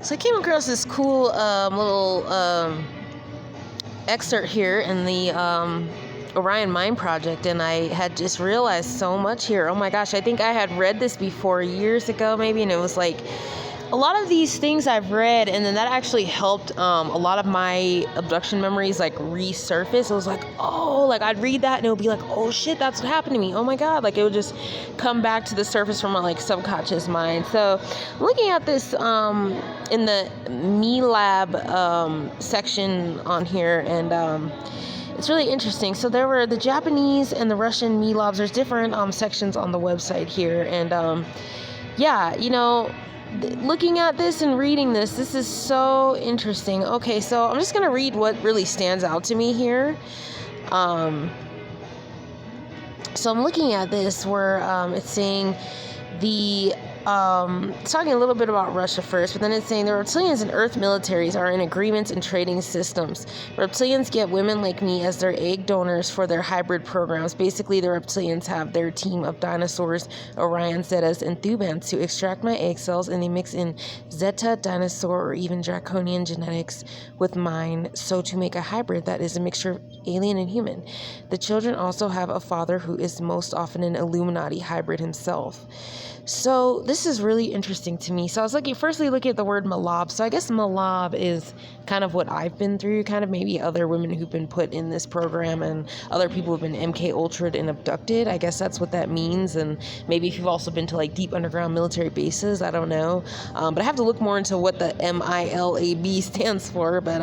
So I came across this cool little excerpt here in the Orion Mind Project, and I had just realized so much here. Oh my gosh, I think I had read this before years ago maybe, and it was like a lot of these things I've read, and then that actually helped a lot of my abduction memories like resurface. It was like, oh, like I'd read that and it would be like, oh shit, that's what happened to me. Oh my God, like it would just come back to the surface from my like subconscious mind. So I'm looking at this in the MILABS section on here, and it's really interesting. So there were the Japanese and the Russian MILABS. There's different sections on the website here, and yeah, you know, looking at this and reading this is so interesting. Okay, so I'm just gonna read what really stands out to me here. So I'm looking at this where it's saying it's talking a little bit about Russia first, but then it's saying the reptilians and Earth militaries are in agreements and trading systems. Reptilians get women like me as their egg donors for their hybrid programs. Basically, the reptilians have their team of dinosaurs, Orion, Zetas, and Thubans to extract my egg cells, and they mix in Zeta, dinosaur, or even draconian genetics with mine, so to make a hybrid that is a mixture of alien and human. The children also have a father who is most often an Illuminati hybrid himself. So this is really interesting to me. So I was looking at the word MILAB. So I guess MILAB is kind of what I've been through, kind of maybe other women who've been put in this program and other people who've been MK Ultra'd and abducted. I guess that's what that means. And maybe if you've also been to like deep underground military bases, I don't know. But I have to look more into what the MILAB stands for. But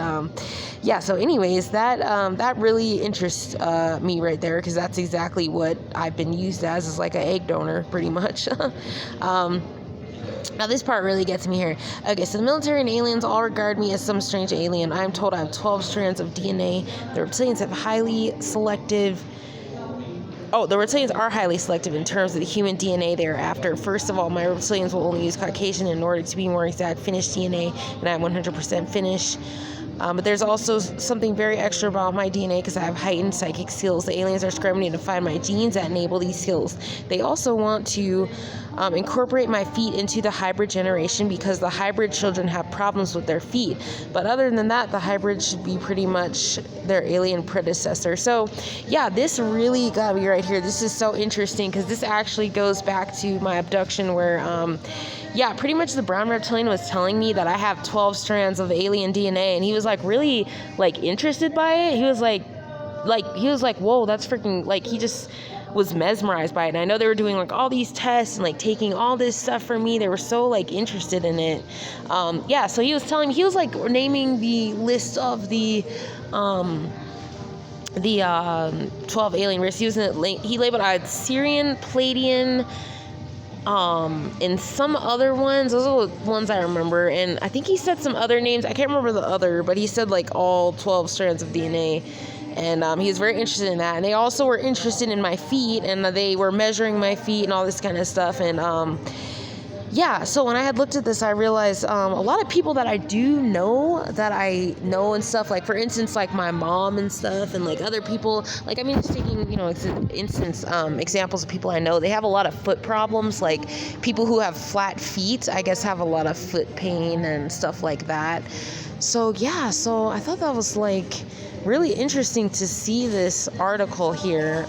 yeah, so anyways, that really interests me right there, because that's exactly what I've been used as, is like an egg donor, pretty much. Now this part really gets me here. Okay, so the military and aliens all regard me as some strange alien. I am told I have 12 strands of DNA. The reptilians are highly selective in terms of the human DNA they are after. First of all, my reptilians will only use Caucasian in order to be more exact, Finnish DNA, and I'm 100% Finnish. But there's also something very extra about my DNA, because I have heightened psychic skills. The aliens are scrambling to find my genes that enable these skills. They also want to incorporate my feet into the hybrid generation, because the hybrid children have problems with their feet. But other than that, the hybrid should be pretty much their alien predecessor. So yeah, this really got me right here. This is so interesting, because this actually goes back to my abduction where yeah, pretty much the brown reptilian was telling me that I have 12 strands of alien DNA, and he was like really like interested by it. He was like, whoa, that's freaking, like, he just was mesmerized by it. And I know they were doing like all these tests and like taking all this stuff from me. They were so like interested in it. Yeah, so he was telling me, he was like naming the list of the 12 alien races. He labeled Syrian, Palladian, and some other ones. Those are the ones I remember, and I think he said some other names. I can't remember the other, but he said like all 12 strands of DNA, and he was very interested in that. And they also were interested in my feet, and they were measuring my feet and all this kind of stuff. And yeah, so when I had looked at this, I realized a lot of people that I know and stuff, like for instance, like my mom and stuff, and like other people, like, I mean, just taking, you know, examples of people I know, they have a lot of foot problems. Like people who have flat feet, I guess, have a lot of foot pain and stuff like that. So yeah, so I thought that was like really interesting to see this article here.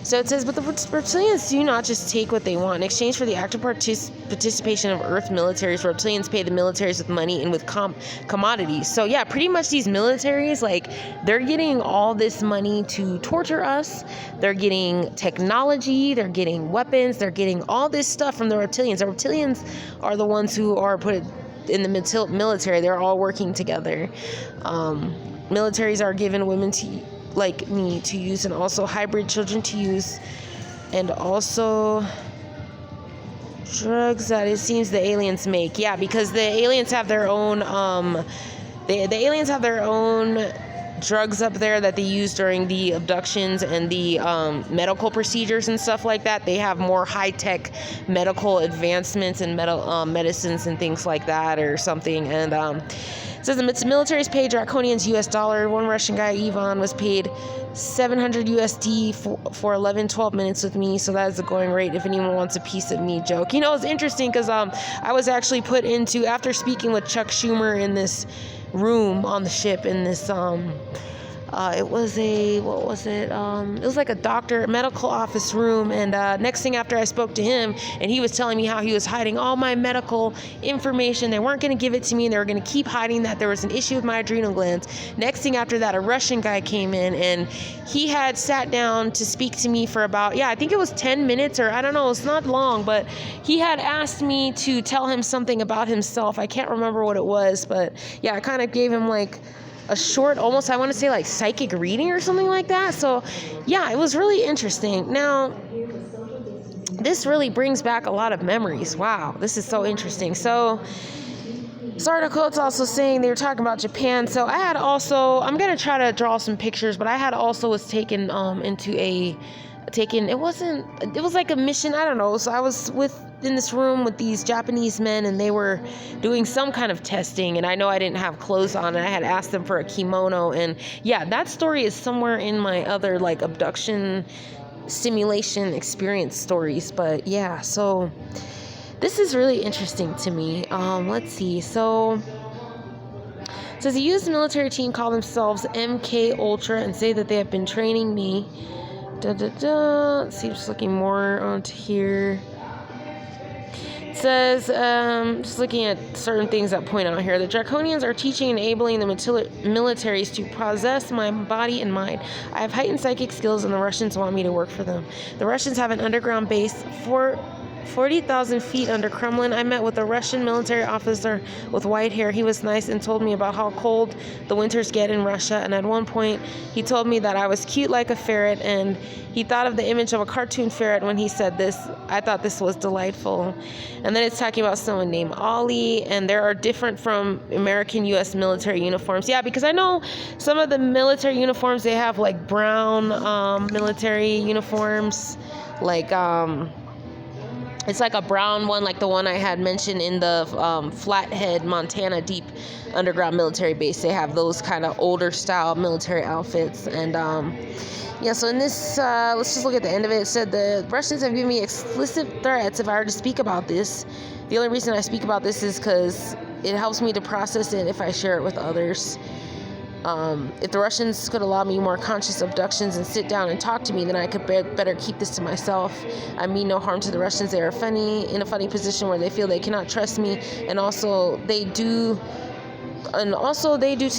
So it says, but the reptilians do not just take what they want. In exchange for the active participation of Earth militaries, reptilians pay the militaries with money and with commodities. So yeah, pretty much these militaries, like, they're getting all this money to torture us. They're getting technology. They're getting weapons. They're getting all this stuff from the reptilians. The reptilians are the ones who are put in the military. They're all working together. Militaries are given women like me to use, and also hybrid children to use, and also drugs that it seems the aliens make. Yeah, because the aliens have their own the aliens have their own drugs up there that they use during the abductions and the medical procedures and stuff like that. They have more high-tech medical advancements and medicines and things like that or something. And it says the military's paid draconians US dollar. One Russian guy, Ivan, was paid 700 USD for 12 minutes with me. So that is the going rate if anyone wants a piece of me joke. You know, it's interesting because I was actually put into, after speaking with Chuck Schumer in this room on the ship in this it was like a medical office room, and next thing after I spoke to him, and he was telling me how he was hiding all my medical information. They weren't going to give it to me, and they were going to keep hiding that there was an issue with my adrenal glands. Next thing after that, a Russian guy came in, and he had sat down to speak to me for about, I think it was 10 minutes, or I don't know, it's not long, but he had asked me to tell him something about himself. I can't remember what it was, but I kind of gave him like a short, almost, I want to say like psychic reading or something like that. So it was really interesting. Now, this really brings back a lot of memories. Wow, this is so interesting. So this article, it's also saying they were talking about Japan. So I had also, I'm going to try to draw some pictures, but I had also was taken it was like a mission, I don't know. So I was in this room with these Japanese men, and they were doing some kind of testing, and I know I didn't have clothes on, and I had asked them for a kimono, and that story is somewhere in my other like abduction simulation experience stories. But so this is really interesting to me. Let's see. So it says a U.S. military team call themselves MK Ultra and say that they have been training me. Let's see, just looking more onto here. It says, just looking at certain things that point out here, the Draconians are teaching and enabling the militaries to possess my body and mind. I have heightened psychic skills, and the Russians want me to work for them. The Russians have an underground base 40,000 feet under Kremlin. I met with a Russian military officer with white hair. He was nice and told me about how cold the winters get in Russia. And at one point, he told me that I was cute like a ferret, and he thought of the image of a cartoon ferret when he said this. I thought this was delightful. And then it's talking about someone named Ollie, and there are different from American U.S. military uniforms. Because I know some of the military uniforms, they have like brown military uniforms, like it's like a brown one, like the one I had mentioned in the Flathead, Montana deep underground military base. They have those kind of older style military outfits. And so in this, let's just look at the end of it. It said the Russians have given me explicit threats if I were to speak about this. The only reason I speak about this is because it helps me to process it if I share it with others. If the Russians could allow me more conscious abductions and sit down and talk to me, then I could better keep this to myself. I mean no harm to the Russians. They are in a funny position where they feel they cannot trust me, and also they do to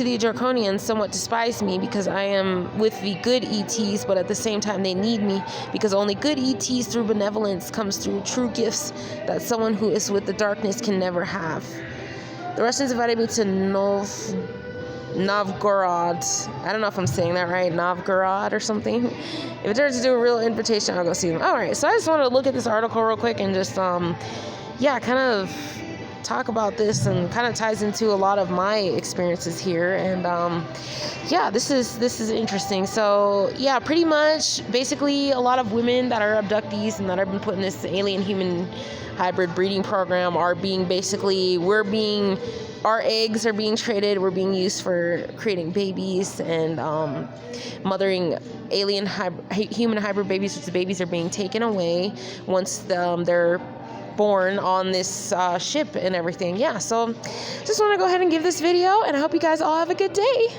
the Draconians somewhat despise me because I am with the good ETs, but at the same time they need me because only good ETs through benevolence comes through true gifts that someone who is with the darkness can never have. The Russians invited me to Novgorod. I don't know if I'm saying that right, Novgorod or something. If it turns into a real invitation, I'll go see them. All right, so I just want to look at this article real quick and just, kind of talk about this, and kind of ties into a lot of my experiences here. And this is interesting. So pretty much, basically, a lot of women that are abductees and that have been put in this alien human hybrid breeding program are being our eggs are being traded. We're being used for creating babies and mothering alien human hybrid babies, which the babies are being taken away once they're born on this ship and everything. So just want to go ahead and give this video, and I hope you guys all have a good day.